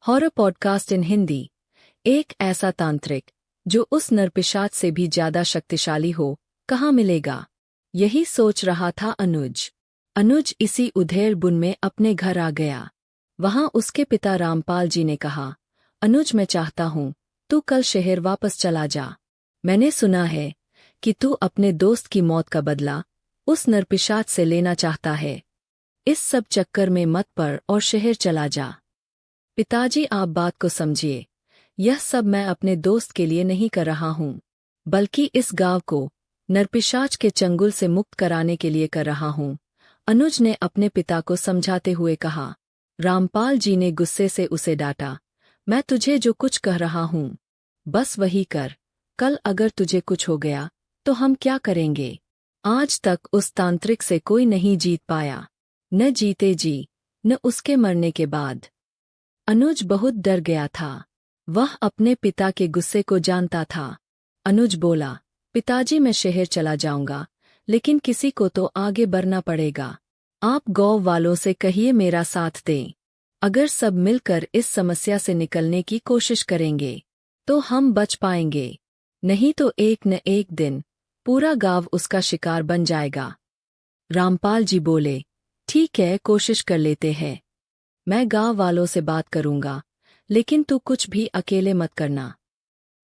Horror podcast in Hindi. एक ऐसा तांत्रिक जो उस नरपिशाच से भी ज्यादा शक्तिशाली हो, कहाँ मिलेगा? यही सोच रहा था अनुज इसी उधेड़ बुन में अपने घर आ गया। वहां उसके पिता रामपाल जी ने कहा, अनुज, मैं चाहता हूँ तू कल शहर वापस चला जा। मैंने सुना है कि तू अपने दोस्त की मौत का बदला उस नरपिशाच से लेना चाहता है। इस सब चक्कर में मत पड़ और शहर चला जा। पिताजी, आप बात को समझिए। यह सब मैं अपने दोस्त के लिए नहीं कर रहा हूँ, बल्कि इस गांव को नरपिशाच के चंगुल से मुक्त कराने के लिए कर रहा हूँ, अनुज ने अपने पिता को समझाते हुए कहा। रामपाल जी ने गुस्से से उसे डांटा, मैं तुझे जो कुछ कह रहा हूँ बस वही कर। कल अगर तुझे कुछ हो गया तो हम क्या करेंगे? आज तक उस तांत्रिक से कोई नहीं जीत पाया, न जीते जी न उसके मरने के बाद। अनुज बहुत डर गया था। वह अपने पिता के गुस्से को जानता था। अनुज बोला, पिताजी, मैं शहर चला जाऊंगा, लेकिन किसी को तो आगे बढ़ना पड़ेगा। आप गांव वालों से कहिए मेरा साथ दें। अगर सब मिलकर इस समस्या से निकलने की कोशिश करेंगे तो हम बच पाएंगे, नहीं तो एक न एक दिन पूरा गांव उसका शिकार बन जाएगा। रामपाल जी बोले, ठीक है, कोशिश कर लेते हैं। मैं गांव वालों से बात करूंगा, लेकिन तू कुछ भी अकेले मत करना।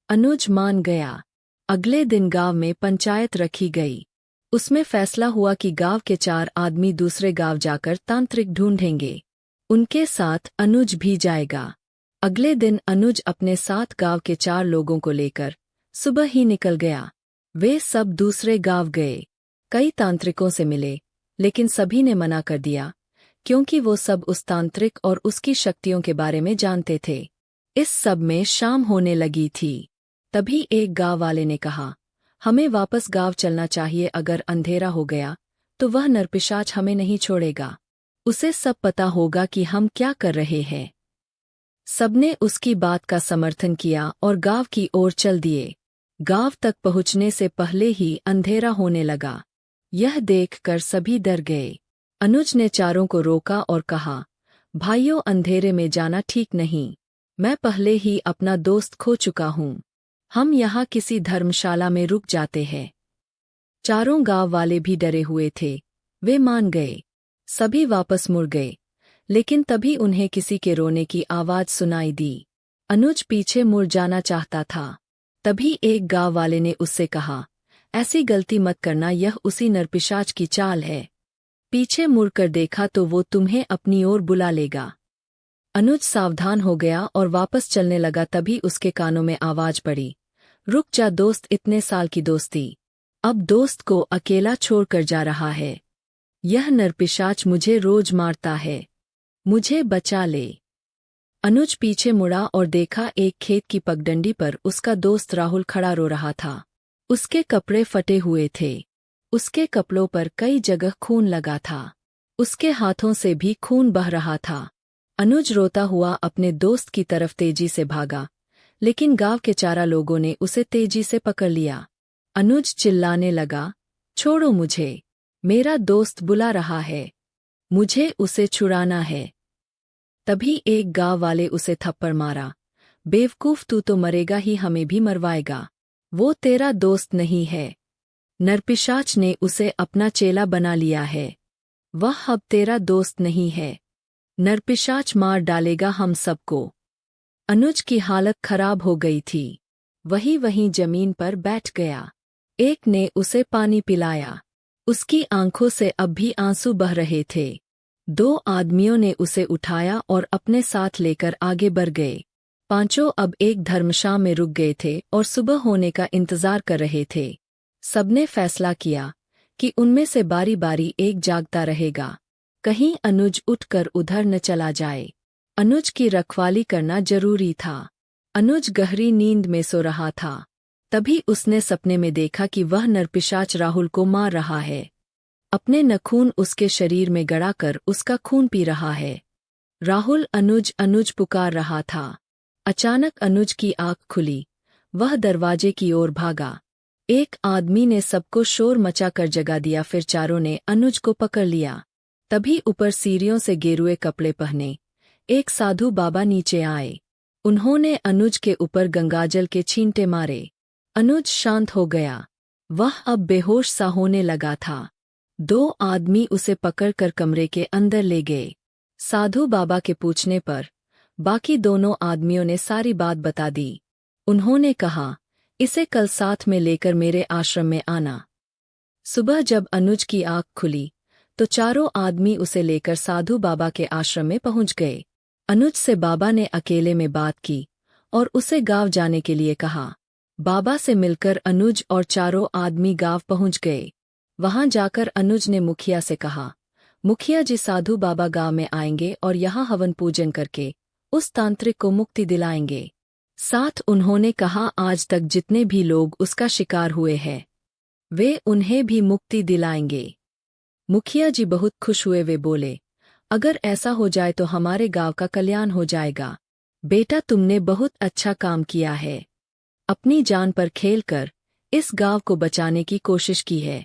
अनुज मान गया। अगले दिन गांव में पंचायत रखी गई। उसमें फैसला हुआ कि गांव के 4 आदमी दूसरे गांव जाकर तांत्रिक ढूंढेंगे। उनके साथ अनुज भी जाएगा। अगले दिन अनुज अपने साथ गांव के 4 लोगों को लेकर सुबह ही निकल गया। वे सब दूसरे गांव गए। कई तांत्रिकों से मिले, लेकिन सभी ने मना कर दिया, क्योंकि वो सब उस तांत्रिक और उसकी शक्तियों के बारे में जानते थे। इस सब में शाम होने लगी थी। तभी एक गांव वाले ने कहा, हमें वापस गांव चलना चाहिए। अगर अंधेरा हो गया तो वह नरपिशाच हमें नहीं छोड़ेगा। उसे सब पता होगा कि हम क्या कर रहे हैं। सबने उसकी बात का समर्थन किया और गांव की ओर चल दिए। गांव तक पहुंचने से पहले ही अंधेरा होने लगा। यह देखकर सभी डर गए। अनुज ने चारों को रोका और कहा, भाइयों, अंधेरे में जाना ठीक नहीं। मैं पहले ही अपना दोस्त खो चुका हूँ। हम यहाँ किसी धर्मशाला में रुक जाते हैं। चारों गांव वाले भी डरे हुए थे। वे मान गए। सभी वापस मुड़ गए, लेकिन तभी उन्हें किसी के रोने की आवाज सुनाई दी। अनुज पीछे मुड़ जाना चाहता था। तभी एक गांव वाले ने उससे कहा, ऐसी गलती मत करना, यह उसी नरपिशाच की चाल है। पीछे मुड़कर देखा तो वो तुम्हें अपनी ओर बुला लेगा। अनुज सावधान हो गया और वापस चलने लगा। तभी उसके कानों में आवाज पड़ी, रुक जा दोस्त, इतने साल की दोस्ती अब दोस्त को अकेला छोड़कर जा रहा है। यह नरपिशाच मुझे रोज मारता है, मुझे बचा ले। अनुज पीछे मुड़ा और देखा एक खेत की पगडंडी पर उसका दोस्त राहुल खड़ा रो रहा था। उसके कपड़े फटे हुए थे। उसके कपड़ों पर कई जगह खून लगा था। उसके हाथों से भी खून बह रहा था। अनुज रोता हुआ अपने दोस्त की तरफ तेजी से भागा, लेकिन गांव के 4 लोगों ने उसे तेजी से पकड़ लिया। अनुज चिल्लाने लगा, छोड़ो मुझे, मेरा दोस्त बुला रहा है, मुझे उसे छुड़ाना है। तभी एक गांव वाले उसे थप्पड़ मारा, बेवकूफ, तू तो मरेगा ही, हमें भी मरवाएगा। वो तेरा दोस्त नहीं है। नरपिशाच ने उसे अपना चेला बना लिया है। वह अब तेरा दोस्त नहीं है। नरपिशाच मार डालेगा हम सबको। अनुज की हालत खराब हो गई थी। वहीं जमीन पर बैठ गया। एक ने उसे पानी पिलाया। उसकी आंखों से अब भी आंसू बह रहे थे। 2 आदमियों ने उसे उठाया और अपने साथ लेकर आगे बढ़ गए। 5 अब एक धर्मशाला में रुक गए थे और सुबह होने का इंतजार कर रहे थे। सबने फैसला किया कि उनमें से बारी बारी एक जागता रहेगा, कहीं अनुज उठकर उधर न चला जाए। अनुज की रखवाली करना जरूरी था। अनुज गहरी नींद में सो रहा था। तभी उसने सपने में देखा कि वह नरपिशाच राहुल को मार रहा है। अपने नखून उसके शरीर में गड़ाकर उसका खून पी रहा है। राहुल, अनुज अनुज पुकार रहा था। अचानक अनुज की आंख खुली। वह दरवाजे की ओर भागा। एक आदमी ने सबको शोर मचाकर जगा दिया। फिर चारों ने अनुज को पकड़ लिया। तभी ऊपर सीढ़ियों से गेरुए कपड़े पहने एक साधु बाबा नीचे आए। उन्होंने अनुज के ऊपर गंगाजल के छींटे मारे। अनुज शांत हो गया। वह अब बेहोश सा होने लगा था। 2 आदमी उसे पकड़कर कमरे के अंदर ले गए। साधु बाबा के पूछने पर बाकी दोनों आदमियों ने सारी बात बता दी। उन्होंने कहा, इसे कल साथ में लेकर मेरे आश्रम में आना। सुबह जब अनुज की आँख खुली तो चारों आदमी उसे लेकर साधु बाबा के आश्रम में पहुंच गए। अनुज से बाबा ने अकेले में बात की और उसे गाँव जाने के लिए कहा। बाबा से मिलकर अनुज और चारों आदमी गाँव पहुंच गए। वहां जाकर अनुज ने मुखिया से कहा, मुखिया जी, साधु बाबा गाँव में आएंगे और यहाँ हवन पूजन करके उस तांत्रिक को मुक्ति दिलाएंगे। साथ उन्होंने कहा, आज तक जितने भी लोग उसका शिकार हुए हैं वे उन्हें भी मुक्ति दिलाएंगे। मुखिया जी बहुत खुश हुए। वे बोले, अगर ऐसा हो जाए तो हमारे गांव का कल्याण हो जाएगा। बेटा, तुमने बहुत अच्छा काम किया है। अपनी जान पर खेलकर इस गांव को बचाने की कोशिश की है।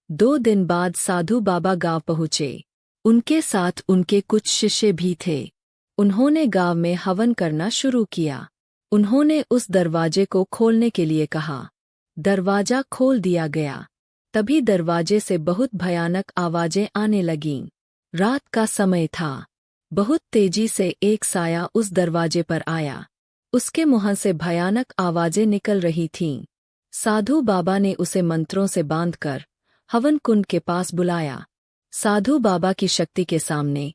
2 दिन बाद साधु बाबा गांव पहुंचे। उनके साथ उनके कुछ शिष्य भी थे। उन्होंने गांव में हवन करना शुरू किया। उन्होंने उस दरवाजे को खोलने के लिए कहा। दरवाजा खोल दिया गया। तभी दरवाजे से बहुत भयानक आवाजें आने लगीं। रात का समय था। बहुत तेजी से एक साया उस दरवाजे पर आया। उसके मुंह से भयानक आवाजें निकल रही थीं। साधु बाबा ने उसे मंत्रों से बांधकर हवन कुंड के पास बुलाया। साधु बाबा की शक्ति के सामने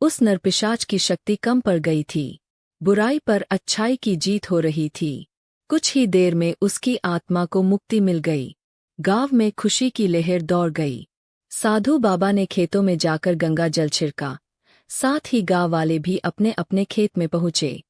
उस नरपिशाच की शक्ति कम पड़ गई थी। बुराई पर अच्छाई की जीत हो रही थी। कुछ ही देर में उसकी आत्मा को मुक्ति मिल गई। गांव में खुशी की लहर दौड़ गई। साधु बाबा ने खेतों में जाकर गंगा जल छिड़का। साथ ही गांव वाले भी अपने अपने खेत में पहुंचे।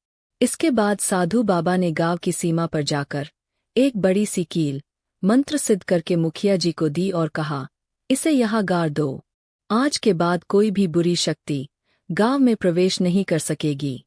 इसके बाद साधु बाबा ने गांव की सीमा पर जाकर एक बड़ी सी कील मंत्र सिद्ध करके मुखिया जी को दी और कहा, इसे यहाँ गाड़ दो। आज के बाद कोई भी बुरी शक्ति गांव में प्रवेश नहीं कर सकेगी।